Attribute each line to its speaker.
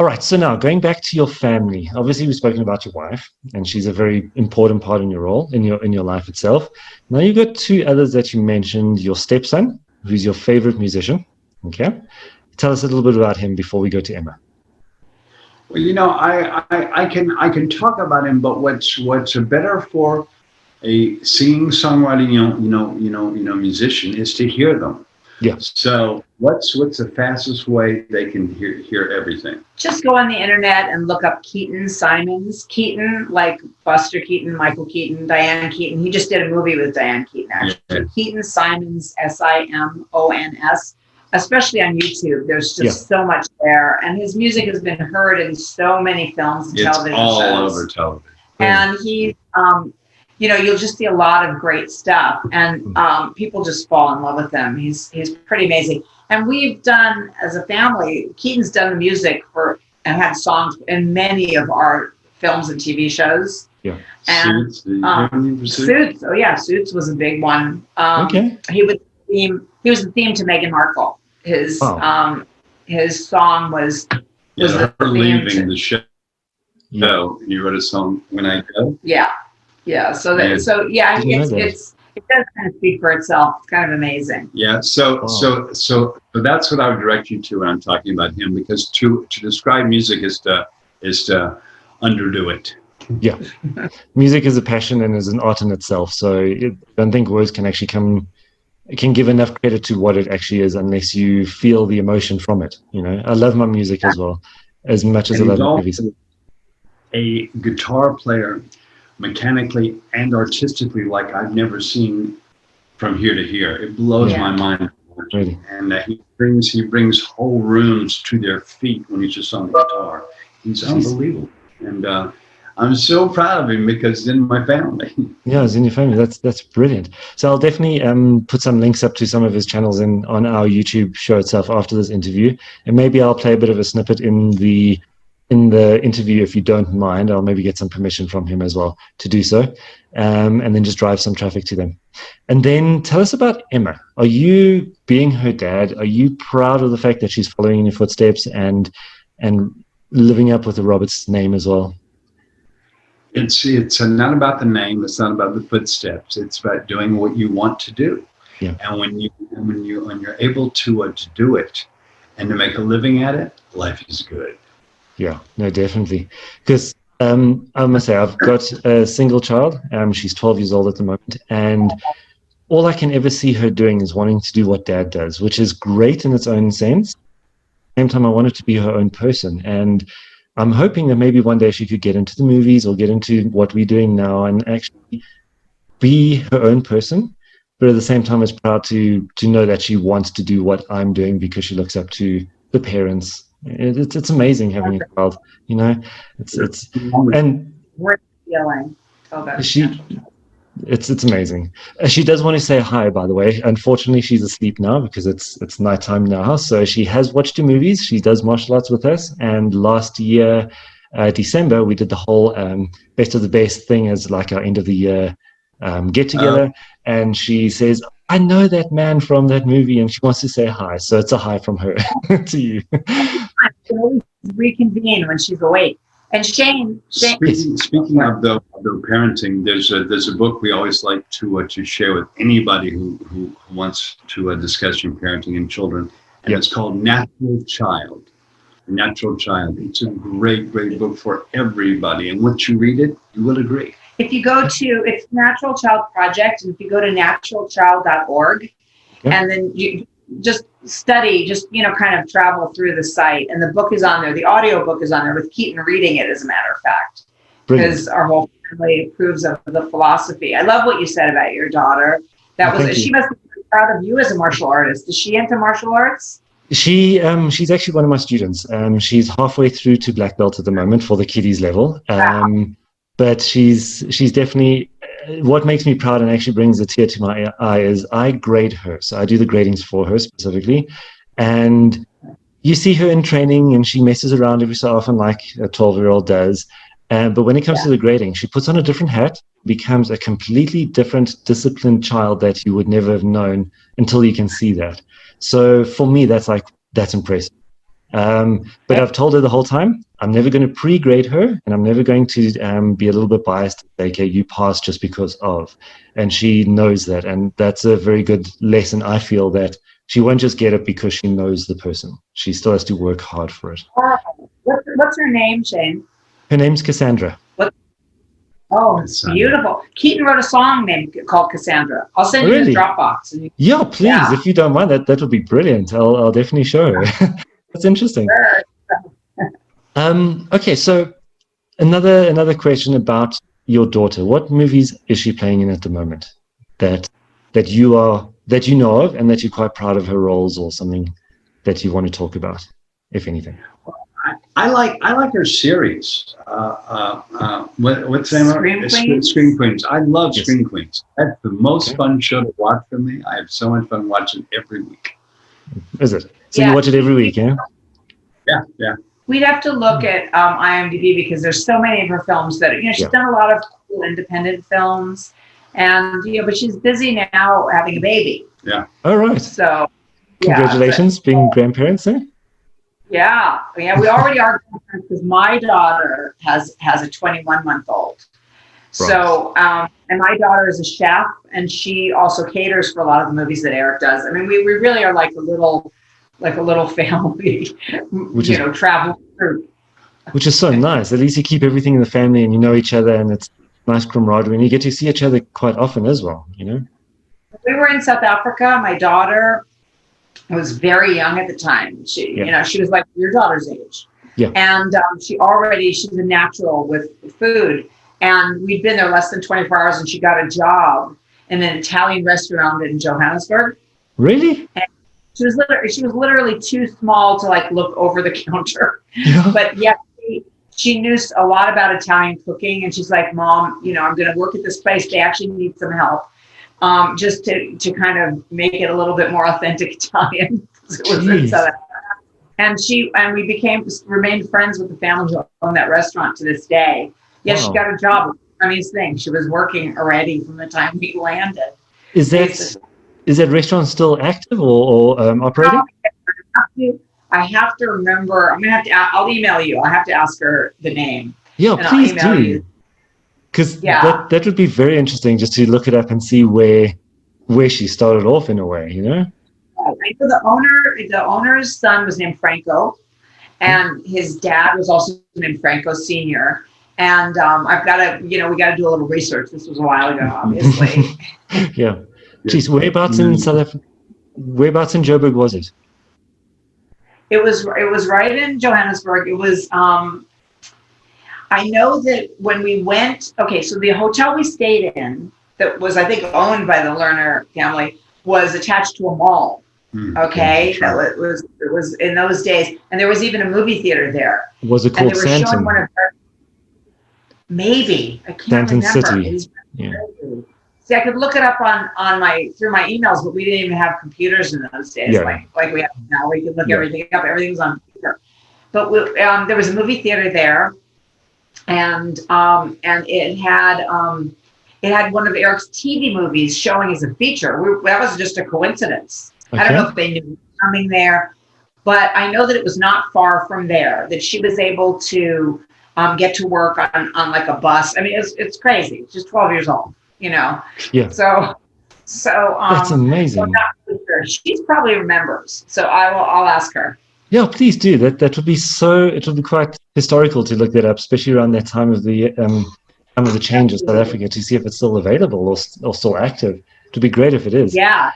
Speaker 1: All right, so now going back to your family. Obviously, we've spoken about your wife, and she's a very important part in your role, in your life itself. Now you've got two others that you mentioned, your stepson, who's your favorite musician. Okay. Tell us a little bit about him before we go to Emma.
Speaker 2: Well, I can talk about him, but what's better for a singing songwriting musician is to hear them.
Speaker 1: Yeah.
Speaker 2: So what's the fastest way they can hear everything?
Speaker 3: Just go on the internet and look up Keaton Simons. Keaton, like Buster Keaton, Michael Keaton, Diane Keaton. He just did a movie with Diane Keaton, actually. Yeah. Keaton Simons, Simons. Especially on YouTube, there's just so much there, and his music has been heard in so many films and television
Speaker 2: shows. It's all
Speaker 3: shows.
Speaker 2: Over television.
Speaker 3: And he's, you'll just see a lot of great stuff, and people just fall in love with him. He's pretty amazing. And we've done, as a family, Keaton's done the music for and had songs in many of our films and TV shows.
Speaker 1: Yeah.
Speaker 3: And Suits. Oh yeah, Suits was a big one.
Speaker 1: Okay.
Speaker 3: He was the theme to Meghan Markle. His song was
Speaker 2: her leaving the show. Yeah. You wrote a song When I Go.
Speaker 3: Yeah. So it does kind of speak for itself. It's kind of amazing.
Speaker 2: Yeah. So that's what I would direct you to when I'm talking about him, because to describe music is to underdo it.
Speaker 1: Yeah. Music is a passion and is an art in itself. So I don't think words can actually can give enough credit to what it actually is unless you feel the emotion from it. I love my music as well, as much as I love movies.
Speaker 2: A guitar player, mechanically and artistically, like I've never seen from here to here. It blows my mind.
Speaker 1: Really?
Speaker 2: And he brings whole rooms to their feet when he's just on the guitar. He's unbelievable. And I'm so proud of him because it's in my family.
Speaker 1: Yeah, it's in your family. That's brilliant. So I'll definitely put some links up to some of his channels on our YouTube show itself after this interview, and maybe I'll play a bit of a snippet in the interview if you don't mind. I'll maybe get some permission from him as well to do so, and then just drive some traffic to them. And then tell us about Emma. Are you, being her dad, are you proud of the fact that she's following in your footsteps and living up with the Roberts name as well?
Speaker 2: It's not about the name. It's not about the footsteps. It's about doing what you want to do.
Speaker 1: Yeah. And
Speaker 2: when you're able to do it and to make a living at it, life is good.
Speaker 1: Yeah, no, definitely. Because I must say, I've got a single child. She's 12 years old at the moment, and all I can ever see her doing is wanting to do what Dad does, which is great in its own sense. At the same time, I want her to be her own person, and I'm hoping that maybe one day she could get into the movies or get into what we're doing now and actually be her own person, but at the same time is proud to know that she wants to do what I'm doing because she looks up to the parents. It's amazing having a child, it's amazing. She does want to say hi, by the way. Unfortunately, she's asleep now because it's nighttime now. So she has watched the movies. She does martial arts with us. And last year, December, we did the whole best of the best thing as like our end of the year get together. And she says, I know that man from that movie, and she wants to say hi. So it's a hi from her to you.
Speaker 3: Reconvene when she's awake. And Shane.
Speaker 2: Speaking of the parenting, there's a book we always like to share with anybody who wants to discuss your parenting and children, and it's called Natural Child. Natural Child. It's a great book for everybody, and once you read it, you will agree.
Speaker 3: If you go to, it's Natural Child Project, and if you go to naturalchild.org, and then you just study, kind of travel through the site, and the book is on there. The audio book is on there with Keaton reading it, as a matter of fact, because our whole family approves of the philosophy. I love what you said about your daughter. She must be proud of you as a martial artist. Is she into martial arts?
Speaker 1: She's actually one of my students. She's halfway through to black belt at the moment for the kiddies level. But she's definitely, what makes me proud and actually brings a tear to my eye is I grade her. So I do the gradings for her specifically. And you see her in training and she messes around every so often like a 12-year-old does. But when it comes to the grading, she puts on a different hat, becomes a completely different disciplined child that you would never have known until you can see that. So for me, that's impressive. But I've told her the whole time, I'm never going to pre-grade her, and I'm never going to be a little bit biased to say, okay, you passed just because of. And she knows that. And that's a very good lesson, I feel, that she won't just get it because she knows the person. She still has to work hard for it.
Speaker 3: What's her name, Shane?
Speaker 1: Her name's Cassandra.
Speaker 3: Oh, it's beautiful. Keaton wrote a song called Cassandra. I'll send you his Dropbox.
Speaker 1: Yeah, please, if you don't mind, that would be brilliant. I'll definitely show her. That's interesting.
Speaker 3: Sure.
Speaker 1: Okay, so another question about your daughter. What movies is she playing in at the moment that you know of, and that you're quite proud of her roles, or something that you want to talk about, if anything?
Speaker 2: I like her series. What's the name of it? Scream Queens. I love Scream Queens. That's the most fun show to watch for me. I have so much fun watching every week.
Speaker 1: Is it? So you watch it every week, yeah?
Speaker 2: Yeah.
Speaker 3: We'd have to look at IMDb, because there's so many of her films that, she's done a lot of cool independent films, and, but she's busy now having a baby.
Speaker 2: Yeah.
Speaker 1: All right.
Speaker 3: So
Speaker 1: congratulations, being grandparents, eh?
Speaker 3: Yeah, we already are, because my daughter has a 21-month-old. Right. So, and my daughter is a chef, and she also caters for a lot of the movies that Eric does. I mean, we really are like a little family, travel group. Which
Speaker 1: is so nice. At least you keep everything in the family, and you know each other, and it's nice camaraderie, and you get to see each other quite often as well, We
Speaker 3: were in South Africa. My daughter was very young at the time. She was like your daughter's age.
Speaker 1: Yeah.
Speaker 3: And she's a natural with food. And we'd been there less than 24 hours, and she got a job in an Italian restaurant in Johannesburg.
Speaker 1: Really?
Speaker 3: And she was literally too small to look over the counter.
Speaker 1: Yeah.
Speaker 3: But yet she knew a lot about Italian cooking, and she's like, Mom, I'm going to work at this place. They actually need some help. Just to kind of make it a little bit more authentic Italian. And we remained friends with the family who owned that restaurant to this day. Yeah, wow. She got a job. Funniest thing, she was working already from the time we landed.
Speaker 1: Is that restaurant still active or operating?
Speaker 3: I have to remember. I'll email you. I have to ask her the name.
Speaker 1: Yeah, please do. Because that would be very interesting, just to look it up and see where she started off, in a way, I know the owner's son was named Franco, and his dad was also named Franco Sr. And I've got to, we got to do a little research. This was a while ago, obviously. Yeah. Geez, whereabouts in South Africa? Whereabouts in Joburg was it?
Speaker 3: It was right in Johannesburg. It was. I know that when we went, so the hotel we stayed in, that was, I think, owned by the Lerner family, was attached to a mall. Okay, yeah, it was in those days, and there was even a movie theater there.
Speaker 1: Was it called Santon?
Speaker 3: Maybe, I can't remember.
Speaker 1: City.
Speaker 3: Yeah. See, I could look it up through my emails, but we didn't even have computers in those days, like we have now. We could look everything up. Everything was on computer. But there was a movie theater there. And it had one of Eric's TV movies showing as a feature. That was just a coincidence. Okay. I don't know if they knew he was coming there, but I know that it was not far from there, that she was able to get to work on like a bus. I mean, it's crazy. She's 12 years old,
Speaker 1: Yeah.
Speaker 3: So
Speaker 1: that's amazing.
Speaker 3: So not really sure. She probably remembers. So I'll ask her.
Speaker 1: Yeah, please do. That would be it would be quite historical to look that up, especially around that time of the change of South Africa, to see if it's still available or still active. It would be great if it is.
Speaker 3: Yeah.